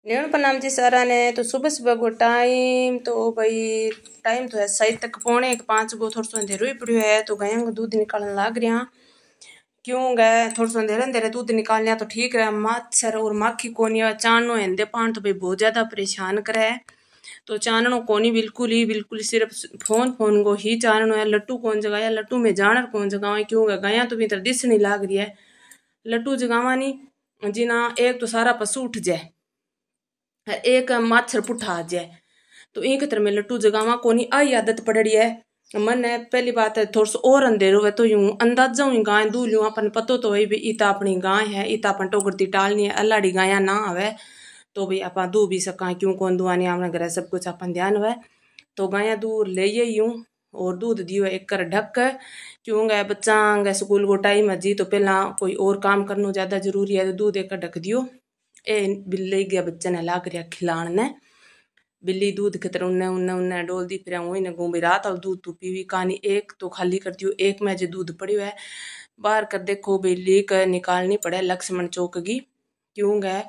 न्यून प्रणाम जी सारा ने। तो सुबह सुबह को टाइम तो भाई टाइम तो है सही तक पौने 5 गो थोड़ा सा अंधेरो ही पड़ो है। तो गायों को दूध निकालने लग रहा क्यों गए थोड़ा सा अंधेरे अंधेरे दूध निकालने तो ठीक रहे। मच्छर और माखी कोनी चाणनो हिंदे पान तो भाई बहुत ज्यादा परेशान करे। तो चाननो कोनी बिल्कुल ही सिर्फ फोन फोन को ही चाननो है। लट्टू कौन जगाया लट्टू में जानर कौन जगावा क्यों गाया तो भीतर दिसनी लाग रही है। लट्टू जगावा नहीं जिना एक तो सारा पशु उठ जाए एक मच्छर पुठा आ जाए तो एक तरह में लट्टू जगावा कोनी आई आदत पड़ड़ी है। मन है पहली बात है थोड़ा सा और अंधेरो है तो यूं अंदाजा हुई गाय दू लू अपन पतो तो भाई इता अपनी गाय है इता अपन टोगरती टालनी है अल्लाड़ी गाया ना आवे तो भाई आप दू भी सका क्यों कौन दुआनी अपने घर सब कुछ अपन ध्यान हुए। तो गाया दूर ले यूं और दूध दियो एक कर ढक क्यों गए बच्चा गए स्कूल को टाइम है जी तो पहला कोई और काम करना ज्यादा जरूरी है तो दूध एक ढक दियो। ए बिल्ली गया बच्चे ने लाग रहा खिलाण ने बिल्ली दूध खतर उन्ने उन्ने उन्ने डोलती फिर वही ने घूमी रात और दूध तू पीवी कहानी एक तो खाली कर दियो एक में जो दूध पड़ियो है बाहर कर देखो बिल्ली का निकालनी पड़े लक्ष्मण चौक की क्यों गए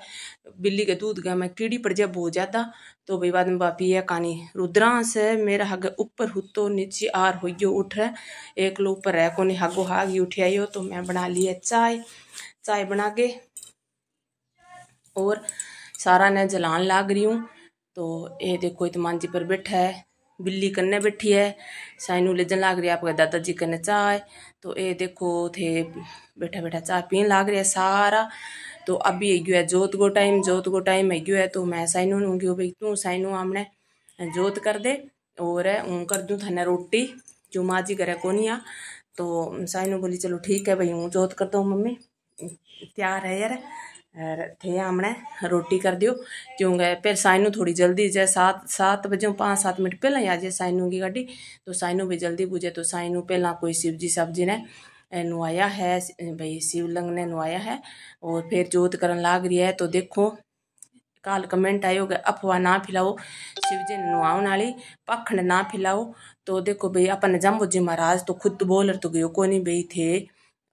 बिल्ली के दूध गए मैं कीड़ी पड़ जाए बहुत ज्यादा। तो भाई बाद में बापी है कहानी रुद्रांश है मेरा हग ऊपर हुतो नीचे आर हो उठ रहे एक लो ऊपर है कोनी हगो हागी उठियायो तो मैं बना ली है चाय चाय बना के और सारा ने जलान लाग रही हूँ। तो ये देखो इतमान जी पर बैठा है बिल्ली कन्ने बैठी है साइनू ले जन लाग रही है आपके दादाजी कन्ने चाय। तो ये देखो थे बैठा बैठा चाय पीन लाग रही है सारा। तो अभी है जोत को टाइम है तो मैं साइनू नूंगी भाई तू साइनू हमने जोत कर दे और कर दूँ थाने रोटी जो माँ जी करे कोनी आ। तो साइनू बोली चलो ठीक है भाई हूँ जोत कर दो मम्मी तैयार है यार थे हमने रोटी कर दियो क्यों गए फिर साइनू थोड़ी जल्दी जाए 7 बजे 5-7 मिनट पहला ही आ जाए साइनू की गाड़ी। तो साइनू भी जल्दी पूजे तो साइनू पहला कोई शिवजी सब्जी ने नुआया है भाई शिवलिंग ने नुआया है और फिर जोत करन लाग रही है। तो देखो काल कमेंट आयो कि अफवाह ना फैलाओ शिवजी ने नुआने वाली पाखंड ना फैलाओ। तो देखो भाई अपन जम्बो जी महाराज तो खुद बोल तो गयो कोनी भाई थे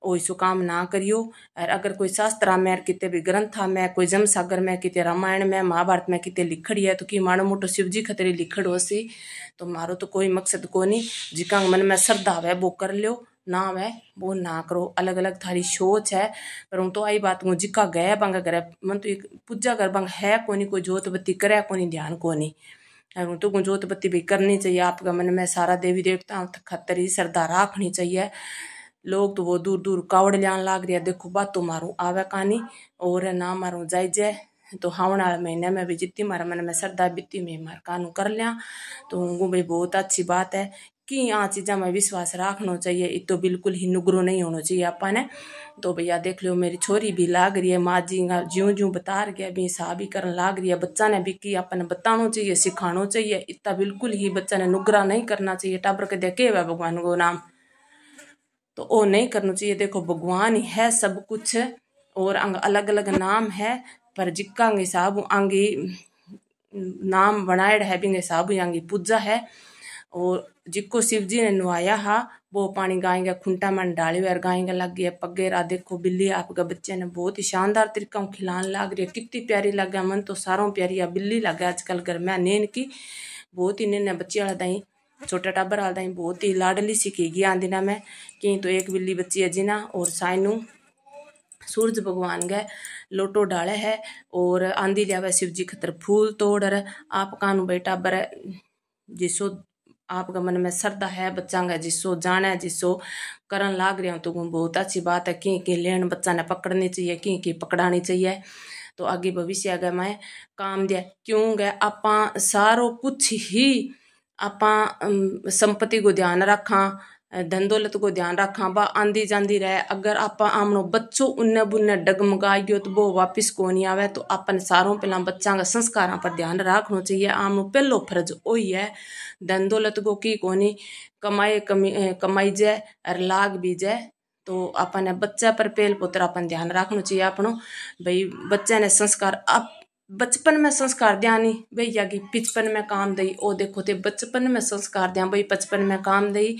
ओसो काम ना करियो। और अगर कोई शास्त्र में किते भी ग्रंथा में कोई जमसागर में किते रामायण में महाभारत में किते लिखड़ी है तो कि माड़ो मोटो शिवजी खतरे लिखड़ हो सी। तो मारो तो कोई मकसद को नहीं जिका मन में श्रद्धा है वो कर लो ना है वो ना करो अलग अलग थारी सोच है। पर हूँ तो आई बात हूँ जिका गए बंग करे मन तो एक पूजा कर बंग है कोनी कोई जोत बत्ती करे कोनी ध्यान कोनी और तो जोत बत्ती भी करनी चाहिए आपका मन में सारा देवी देवता खतर ही श्रद्धा रखनी चाहिए। लोग तो वो दूर दूर कावड़ लियान लाग रही है देखो बात तो मारू आवे कहानी और ना मारू जाय जय। तो हावण वाले महीने में भी जितनी मारा मन में श्रद्धा बीती में मार कानू कर लिया। तो उनको भाई बहुत अच्छी बात है कि आ चीज़ा में विश्वास रखना चाहिए ये तो बिल्कुल ही नुगरो नहीं होना चाहिए अपन। तो भैया देख लो मेरी छोरी भी लाग रही है माँ जी ज्यों ज्यों बता रही है भी सा भी करन लाग रही है बच्चा ने भी कि अपन बताना चाहिए सिखाना चाहिए इतना बिल्कुल ही बच्चा ने नुगरा नहीं करना चाहिए टाबर के देखे हुआ भगवान को नाम तो वो नहीं करना चाहिए। देखो भगवान ही है सब कुछ और अलग अलग नाम है पर जिक्का हिसाब आंगी नाम बनाए है भी हिसाब आंगी पूजा है। और जिको शिव जी ने नुआया हा वो पानी गाय का खुंटा मन डाली और गाय का लग गया पगेरा। देखो बिल्ली आपका बच्चे ने बहुत ही शानदार तरीका खिलाने लग रही है कितनी प्यारी लग गया मन तो सारों प्यारी है बिल्ली लग गया आजकल घर में नेन की बहुत ही नेन बच्चे वाला दाई छोटा टाबर वाला दाई बहुत ही लाडली सीखेगी आंदिना में कि तो एक बिल्ली बच्ची है जिना। और साइनू सूरज भगवान गए लोटो डाले है और आंधी लिया शिव जी खतर फूल तोड़ आप कानू बेटा बर जिसो आपका मन में श्रद्धा है बच्चा का जिसो जाने जिसो करन लाग रहा तो बहुत अच्छी बात है कि लेन बच्चा ने पकड़नी चाहिए कि पकड़ानी चाहिए। तो आगे भविष्य आगे मैं काम दिया क्यों गए आप सारो कुछ ही आप संपत्ति को ध्यान रखा धन दौलत को ध्यान रखा बा आंधी जांदी रहे अगर आप आमनो बच्चों उन्ने बुन्ने डगमगाइयो तो वो वापिस को नहीं आवे। तो अपन सारों पहला बच्चा का संस्कारों पर ध्यान रखना चाहिए आमनो पहलो फर्ज वही है धन दौलत को की कोनी कमाई जाए और लाग भी जाए। तो अपन बच्चा पर पेल पुत्र अपन ध्यान रखना चाहिए अपनो भाई बच्चे ने संस्कार अब बचपन में संस्कार दिया नहीं भैया की पिचपन में काम दई ओ देखो थे बचपन में संस्कार दिया भाई बचपन में काम दई।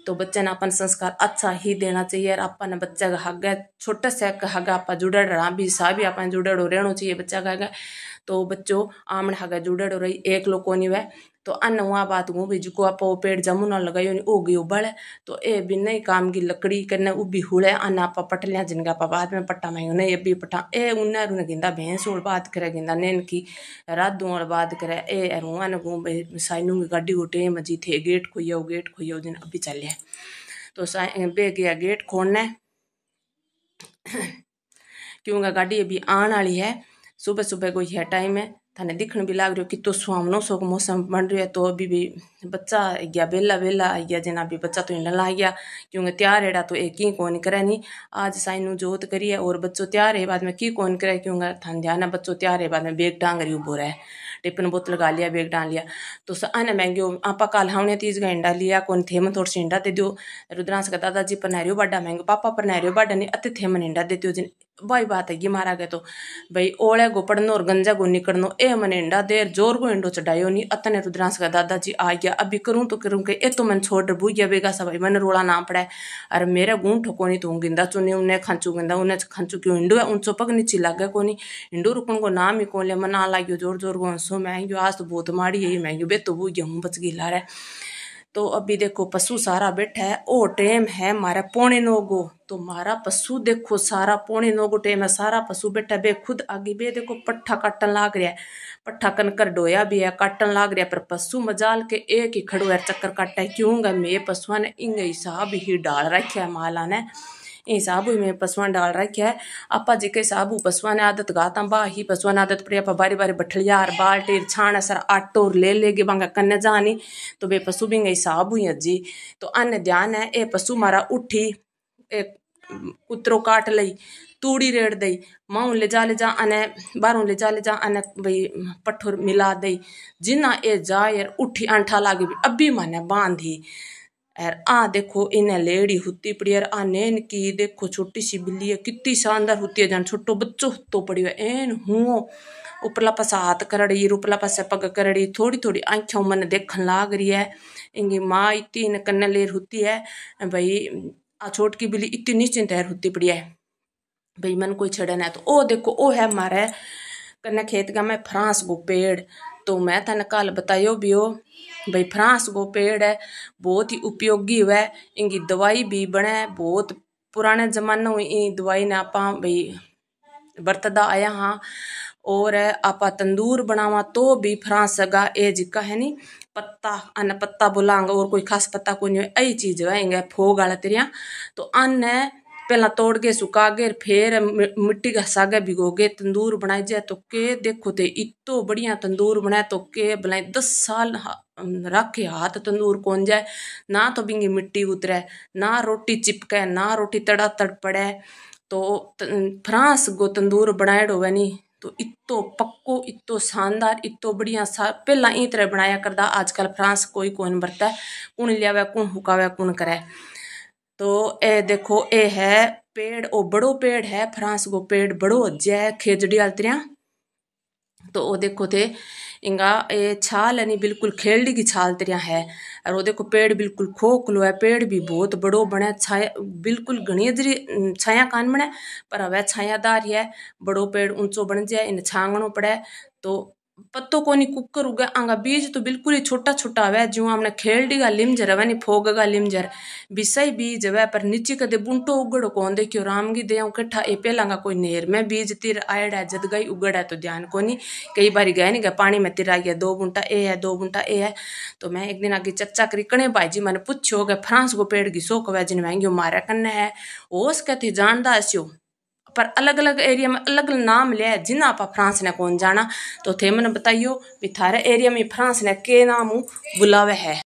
तो बच्चे ने अपन संस्कार अच्छा ही देना चाहिए और अपन बच्चा का हग छोटे से हग आप जुड़े रहा भी सा भी अपन जुड़े रहना चाहिए बच्चा का तो बच्चों आमण हागे जुड़ेड़ो रही एक लो कोनी वह तो अन्न वहाँ बात गूँ भी जिको आप वो पेड़ जमुना लगायो नहीं उगी उबल तो ए भी नहीं काम की लकड़ी करने उबी हुड़े अन्न आप पट लिया जिनका आप बाद में पट्टा मैं नहीं अभी पट्टा ए उन्ना रुन गिंदा भैंस और बात करे गिंदा नैन की रात और बात करे ए रुआ न गूँ साइनू की गाड़ी उठे मजी थे गेट खोयो दिन अभी चले तो बे गया गेट खोलने क्योंकि गाड़ी अभी आने वाली है सुबह सुबह को यह टाइम है थाने दिखने भी लाग रही हो कि तो सुहावनो सो मौसम बन रही है तो अभी भी बच्चा गया बेला आ गया जना भी बच्चा तो हिंडन ला गया क्योंकि त्यार एड़ा तो एक ही कौन करे नहीं आज साइनू जोत करी है और बच्चों त्यार है बाद में की कौन करे क्योंकि थान ध्यान है बच्चों त्यार है बाद में बेग टांग रही उबो रहे टिफिन बोतल गा लिया बेग डाल लिया तो आने महंगे आपा काल हमने 30 का हिंडा लिया कौन थे मन थोड़ी सी हिंडा दे दो रुद्रांश का दादाजी पर नहरियो बाडा महंगे पापा पर नहरियो बाडा नहीं अति थे मन हिंडा देते हो जिन भाई बात है ये मारा गया तो भाई ओले गो पड़नो और गंजा गो निकड़नो ए मन हिंडा देर जोर को हिंडो चढ़ायो नहीं अतने रुद्रांश का दादाजी आ गया अभी करूँ तो करूँ के ए तो मन छोड़ भू गया बेगा सा भाई मन रोड़ा ना पड़ा अरे मेरा गूं ठोको नहीं तो गिंदा चुनी उन्हें खांचू गिंदा उन्हें खांचू क्यों हिंडो है उनसो पग नीचे लागे को नहीं हिंडो रुकन को नाम ही कौन ले मन आ लागियो जोर जोर को हंसो महंगी आज तो बहुत माड़ी है महंगी बे तो वो गेहूँ बच गई ला रहा तो अभी देखो पशु सारा बैठा है ओ टेम है मारा 8:45 गो तो मारा पशु देखो सारा 8:45 गो टेम है सारा पशु बैठा बे खुद आगे बे देखो पट्ठा काटन लाग रहा है पट्ठा कनकर डोया भी है काटन लाग रहा है पर पशु मजाल के एक ही खड़ो है चक्कर काटा है क्यों मैं पशुआ ने इंगे हिसाब ही डाल रखा है माला ने हिसाब में पशुआ डाल रखा है आपा जी के हिसाब पशुआ ने आदत गाता बा ही पशुआ ने आदत पड़ी आप बारी बारी बठलिया और बाल्टी छाण सर आटो ले लेगे बांगा कन्ने जानी तो बे पशु भी हिसाब हुई अजी तो अन्य ध्यान है ए पशु मारा उठी एक कुतरो काट लई तूड़ी रेड़ दई माऊ ले जा अने बारों ले जा अने भाई पठोर मिला दई जिना ए जाए उठी अंठा लागे भी अभी माने बांधी और आ देखो इन्हें लेड़ी हुती पड़ी है आ नैन की देखो छोटी सी बिल्ली है कितनी शानदार होती है जान छोटो बच्चो तो पड़ी है एन हुओ उपला पासा हाथ करड़ी उपला पासा पग करड़ी थोड़ी थोड़ी आँखों मन देखन लाग रही है इंगी माँ इतनी कन्ने लेर होती है भाई आ छोट की बिल्ली इतनी निश्चिंत है होती पड़ी है भाई मन कोई छड़े ना तो ओ देखो ओ है मारे कन्ने खेत का मैं फ्रांस गो पेड़ तो मैं तने कल बतायो भी हो भाई फ्रांस गो पेड़ है बहुत ही उपयोगी हुआ इनकी दवाई भी बने बहुत पुराने जमाने में दवाई ने आपा भाई बरतदा आया हाँ और आपा तंदूर बनावा तो भी फ्रांस सगा ए जिका है नी पत्ता अन्न पत्ता बुलांगा और कोई खास पत्ता कोई नहीं आई चीज है फोग आला तेरिया तो अन्न पहला तोड़ के सुखा के फिर मिट्टी का सागे भिगोगे तंदूर बनाई जाए तो के देखो ते इतो बढ़िया तंदूर बनाए तो के बनाए 10 साल रख के हाथ तंदूर कौन जाए ना तो बिंगी मिट्टी उतरे ना रोटी चिपके ना रोटी तड़ा तड़ पड़े तो फ्रांस गो तंदूर बनाएड़ो है नी तो इतो पक्को इतो शानदार इतो बढ़िया सा पहला ई तरह बनाया करदा आजकल फ्रांस कोई कौन बरता कुण लियावे कुण हुकावे कुण करे तो ए देखो ए है पेड़ ओ बड़ो पेड़ है फ्रांस को पेड़ बड़ो जय खेजड़ी आलतरिया तो वो देखो थे इंगा ए छाल है नी बिल्कुल खेलड़ी की छाल तरिया है और वो देखो पेड़ बिल्कुल खोखलो है पेड़ भी बहुत बड़ो बने छाया बिल्कुल घनी जरी छाया कान बने पर वह छायादार है बड़ो पेड़ ऊंचो बन जाए इन छांगनो पड़े तो पत्तो कोनी कुकर उगे आंगा बीज तो बिल्कुल ही छोटा छोटा है जो हमने खेलडी का लिमजर है नी फोग का लिमजर बिसाई बीज है पर नीचे कदे बुंटो उगड़ो कौन देखियो राम की दे कट्ठा ए पेलांगा कोई नेर में बीज तिर आयड़ा है जद गई उगड़ा है तो ध्यान कोनी कई बार गए नहीं गए पानी में तिर आ गया 2 बुंटा ए है 2 बुंटा ए है तो मैं एक दिन आगे चर्चा करी कने भाई जी मैंने पूछो गए फ्रांस को पेड़ की शौक है जिन महंगी मारा कन्ने है ओस कहते जानदा ऐसियो पर अलग अलग एरिया में अलग अलग नाम लिया है जिन्ना आप फ्रांस ने कौन जाना तो थे मैंने बताइयो भी थारे एरिया में फ्रांस ने के नाम बुलावे है।